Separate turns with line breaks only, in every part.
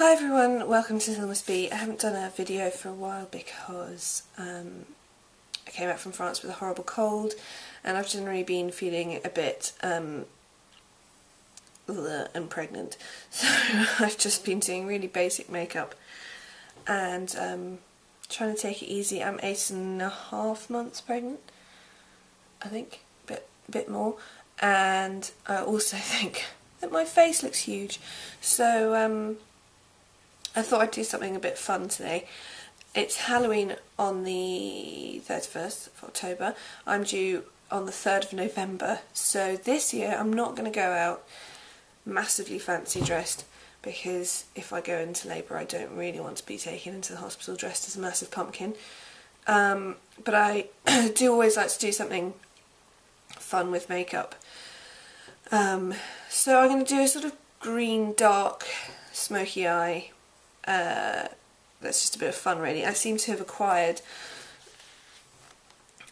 Hi everyone, welcome to Silmus B. I haven't done a video for a while because I came back from France with a horrible cold and I've generally been feeling a bit and pregnant, so I've just been doing really basic makeup and trying to take it easy. I'm 8.5 months pregnant, I think, a bit more, and I also think that my face looks huge, so I thought I'd do something a bit fun today. It's Halloween on the 31st of October. I'm due on the 3rd of November. So this year I'm not going to go out massively fancy dressed, because if I go into labour I don't really want to be taken into the hospital dressed as a massive pumpkin. But I do always like to do something fun with makeup. So I'm going to do a sort of green, dark, smoky eye. That's just a bit of fun really. I seem to have acquired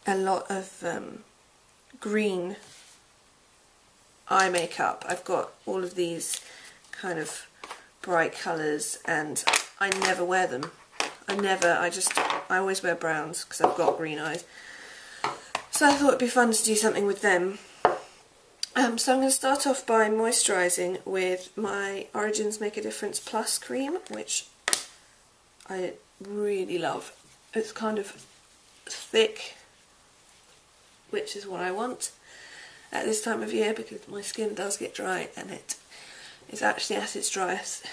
a lot of green eye makeup. I've got all of these kind of bright colours and I never wear them. I always wear browns because I've got green eyes. So I thought it'd be fun to do something with them. So I'm going to start off by moisturising with my Origins Make a Difference Plus cream, which I really love. It's kind of thick, which is what I want at this time of year because my skin does get dry, and it is actually at its driest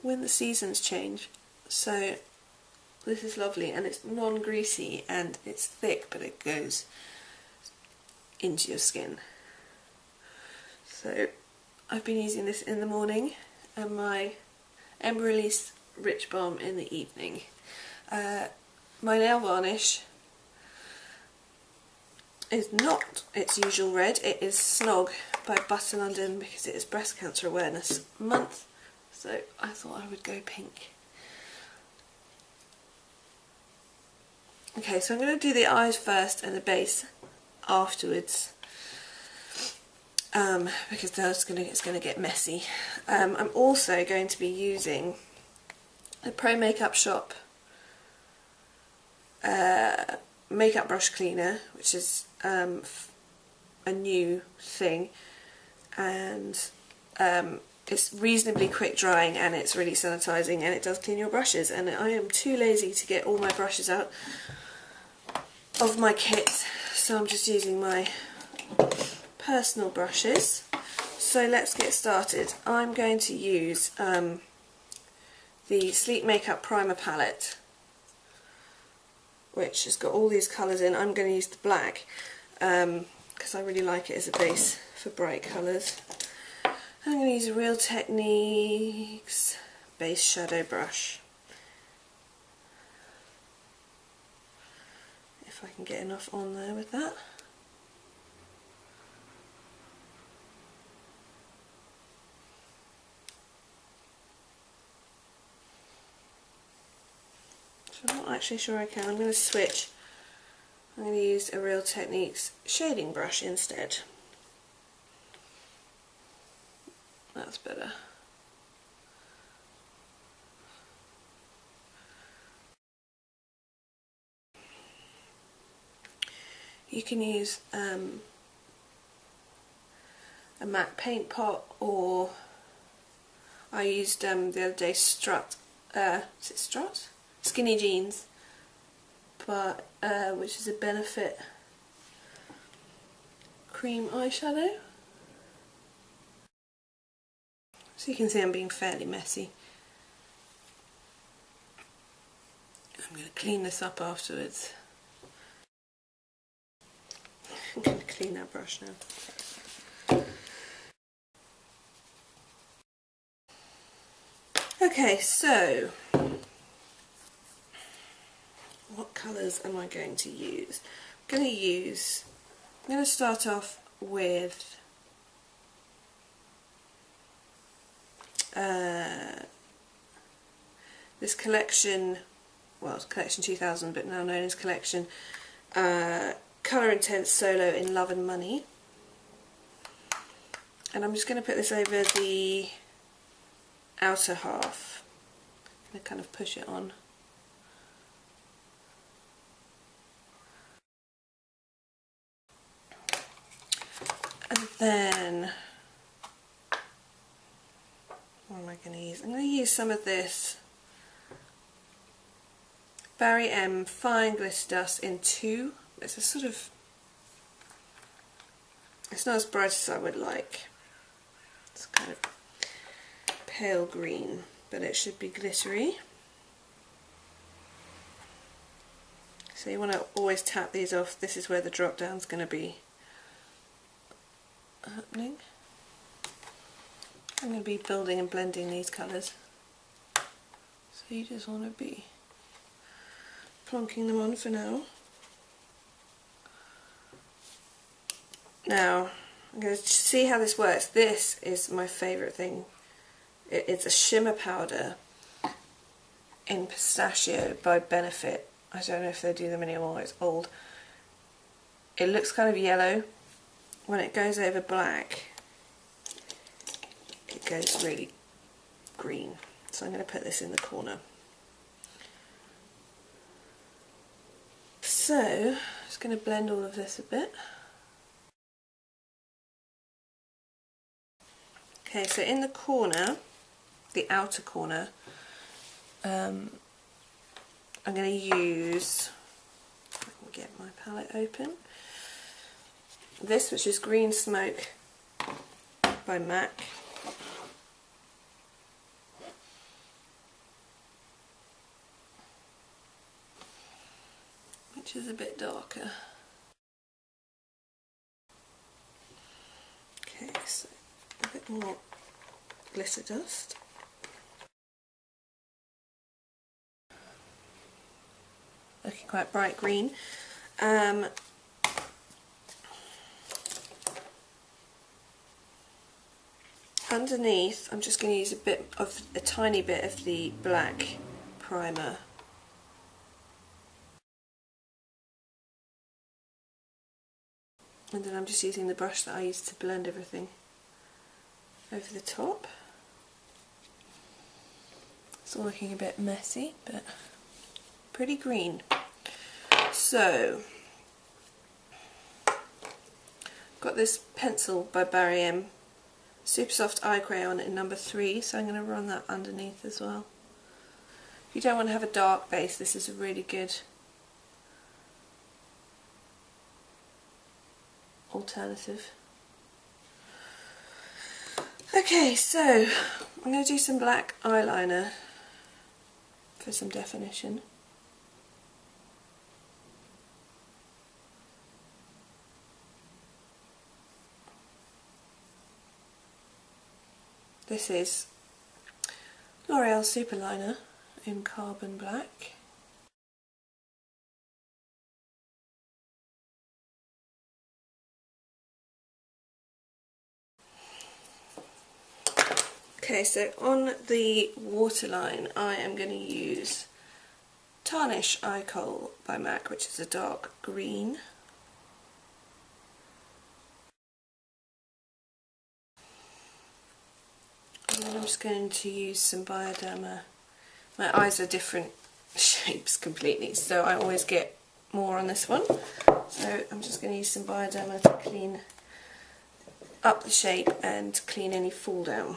when the seasons change. So this is lovely, and it's non-greasy and it's thick, but it goes into your skin. So I've been using this in the morning and my Ember Release Rich Balm in the evening. My nail varnish is not its usual red. It is Snog by Butter London because it is Breast Cancer Awareness Month, so I thought I would go pink. Okay, so I'm going to do the eyes first and the base afterwards. Because it's going to get messy. I'm also going to be using the Pro Makeup Shop makeup brush cleaner, which is a new thing, and it's reasonably quick drying and it's really sanitising and it does clean your brushes, and I am too lazy to get all my brushes out of my kit, so I'm just using my personal brushes. So let's get started. I'm going to use the Sleek Makeup Primer palette, which has got all these colours in. I'm going to use the black because I really like it as a base for bright colours. I'm going to use a Real Techniques base shadow brush, if I can get enough on there with that. I'm not actually sure I can. I'm going to switch. I'm going to use a Real Techniques shading brush instead. That's better. You can use a MAC paint pot, or I used the other day Strut. Is it Strut? Skinny Jeans, but which is a Benefit cream eyeshadow. So you can see I'm being fairly messy. I'm going to clean this up afterwards. I'm going to clean that brush now. Okay, so what colours am I going to use? I'm going to start off with this collection, well, it's Collection 2000 but now known as Collection Colour Intense Solo in Love and Money, and I'm just going to put this over the outer half. to kind of push it on. And then, what am I going to use? I'm going to use some of this Barry M Fine Glitter Dust in 2. It's a sort of, it's not as bright as I would like. It's kind of pale green, but it should be glittery. So you want to always tap these off. This is where the drop down is going to be happening. I'm going to be building and blending these colours. So you just want to be plonking them on for now. Now, I'm going to see how this works. This is my favourite thing. It's a shimmer powder in Pistachio by Benefit. I don't know if they do them anymore, it's old. It looks kind of yellow. When it goes over black, it goes really green. So I'm going to put this in the corner. So, I'm just going to blend all of this a bit. Okay, so in the corner, the outer corner, I'm going to use, if I can get my palette open, this, which is Green Smoke by MAC. Which is a bit darker. Okay, so a bit more glitter dust. Looking quite bright green. Underneath, I'm just going to use a tiny bit of the black primer. And then I'm just using the brush that I used to blend everything over the top. It's all looking a bit messy, but pretty green. So, got this pencil by Barry M, Super Soft Eye Crayon in number 3, so I'm going to run that underneath as well. If you don't want to have a dark base, this is a really good alternative. Okay, so I'm going to do some black eyeliner for some definition. This is L'Oreal Superliner in Carbon Black. Okay, so on the waterline I am going to use Tarnish Eye Kohl by MAC, which is a dark green. And then I'm just going to use some Bioderma. My eyes are different shapes completely, so I always get more on this one. So I'm just going to use some Bioderma to clean up the shape and clean any fall down.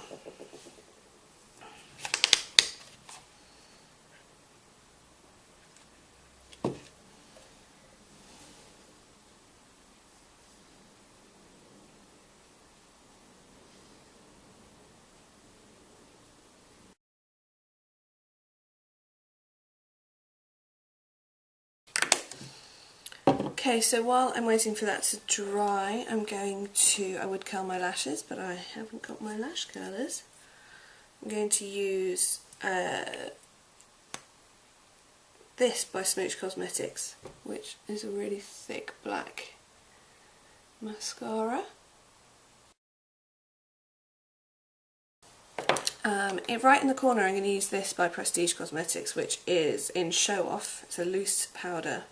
Okay, so while I'm waiting for that to dry, I'm going to, I would curl my lashes, but I haven't got my lash curlers. I'm going to use this by Smooch Cosmetics, which is a really thick black mascara. Right in the corner I'm going to use this by Prestige Cosmetics, which is in Show Off. It's a loose powder.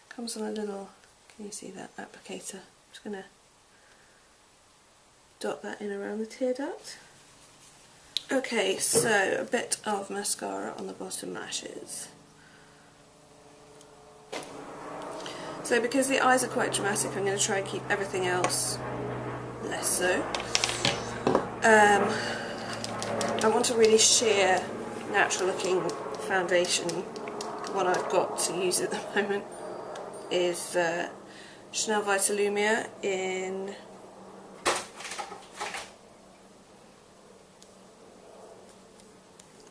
Comes on a little, can you see that, applicator. I'm just going to dot that in around the tear duct. Okay, so a bit of mascara on the bottom lashes. So because the eyes are quite dramatic, I'm going to try and keep everything else less so. I want a really sheer, natural looking foundation. The one I've got to use at the moment is Chanel Vitalumia in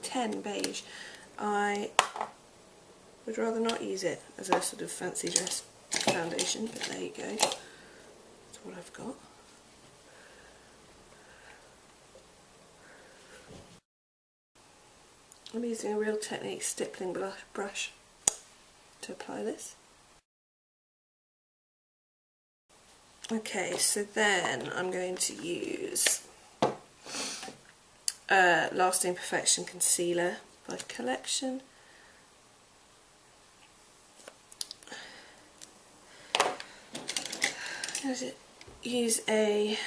Ten Beige. I would rather not use it as a sort of fancy dress foundation, but there you go. That's what I've got. I'm using a Real Technique stippling brush to apply this. Okay, so then I'm going to use Lasting Perfection Concealer by Collection. I'm going to use a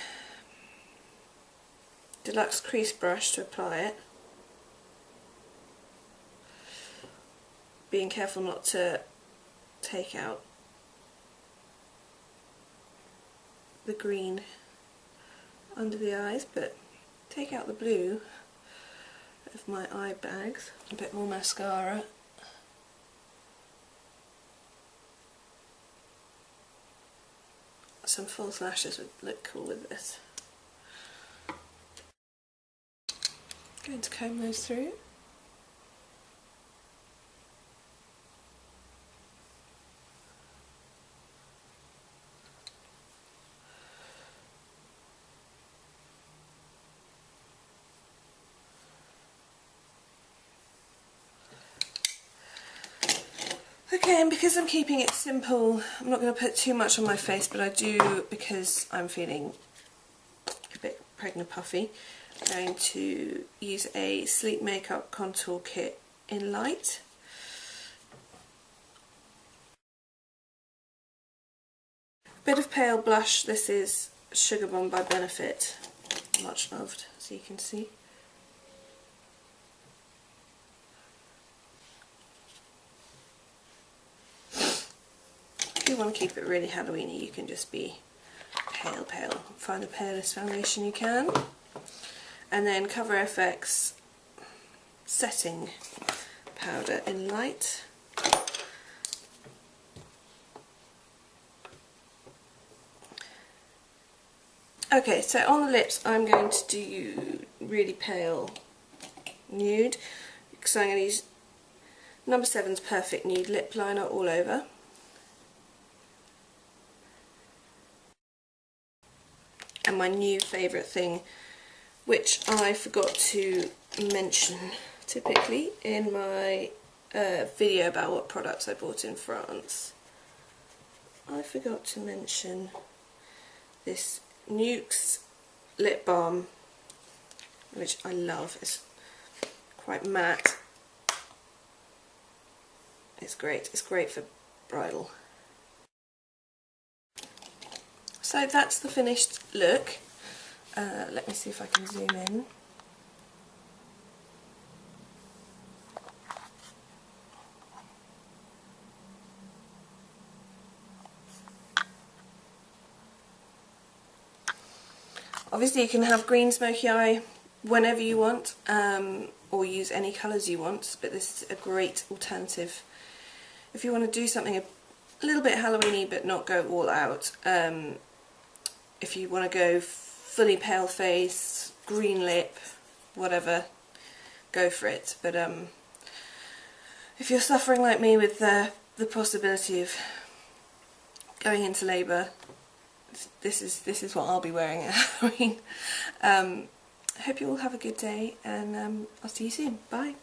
deluxe crease brush to apply it, being careful not to take out the green under the eyes, but take out the blue of my eye bags. A bit more mascara. Some false lashes would look cool with this. Going to comb those through. Okay, and because I'm keeping it simple, I'm not going to put too much on my face, but I do, because I'm feeling a bit pregnant puffy, I'm going to use a Sleek Makeup Contour Kit in Light. Bit of pale blush. This is Sugar Bomb by Benefit, much loved, as you can see. If you want to keep it really Halloweeny, you can just be pale. Find the palest foundation you can. And then Cover FX Setting Powder in Light. Okay, so on the lips I'm going to do really pale nude, because I'm going to use No. 7's Perfect Nude Lip Liner all over. And my new favourite thing, which I forgot to mention typically in my video about what products I bought in France, I forgot to mention this Nuxe lip balm, which I love. It's quite matte. It's great. It's great for bridal. So that's the finished look. Let me see if I can zoom in. Obviously you can have green smoky eye whenever you want, or use any colours you want, but this is a great alternative if you want to do something a little bit Halloweeny but not go all out. If you want to go fully pale face, green lip, whatever, go for it. But if you're suffering like me with the possibility of going into labour, this is what I'll be wearing at Halloween. I hope you all have a good day, and I'll see you soon. Bye.